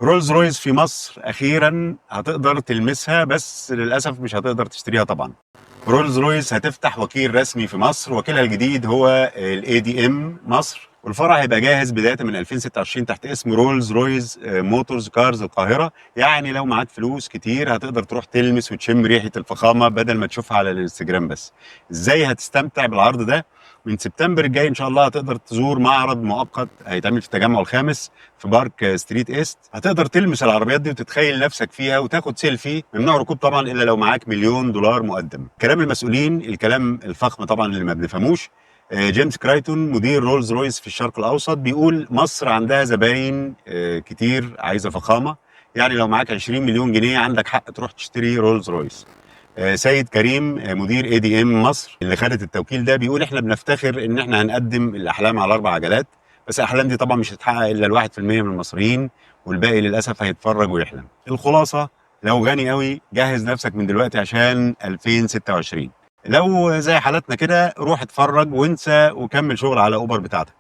رولز رويس في مصر اخيرا هتقدر تلمسها، بس للاسف مش هتقدر تشتريها طبعا. رولز رويس هتفتح وكيل رسمي في مصر، وكيلها الجديد هو الاي دي ام مصر، والفرع هيبقى جاهز بدايه من 2026 تحت اسم رولز رويس موتورز كارز القاهره. يعني لو معاك فلوس كتير هتقدر تروح تلمس وتشم ريحه الفخامه بدل ما تشوفها على الانستجرام بس. ازاي هتستمتع بالعرض ده؟ من سبتمبر الجاي ان شاء الله هتقدر تزور معرض مؤقت هيتعمل في التجمع الخامس في بارك ستريت ايست. هتقدر تلمس العربيات دي وتتخيل نفسك فيها وتاخد سيلفي. ممنوع ركوب طبعا الا لو معاك $1,000,000 مقدم. كلام المسؤولين الكلام الفخم طبعا اللي ما بنفهموش. جيمس كرايتون مدير رولز رويس في الشرق الاوسط بيقول مصر عندها زباين كتير عايزه فخامه. يعني لو معاك 20 مليون جنيه عندك حق تروح تشتري رولز رويس. سيد كريم مدير اي دي ام مصر اللي خدت التوكيل ده بيقول احنا بنفتخر ان احنا هنقدم الاحلام على 4 عجلات، بس الاحلام دي طبعا مش هتتحقق الا ال1% من المصريين، والباقي للاسف هيتفرج ويحلم. الخلاصه، لو غني قوي جهز نفسك من دلوقتي عشان 2026. لو زي حالتنا كده روح اتفرج وانسى وكمل شغل على اوبر بتاعتك.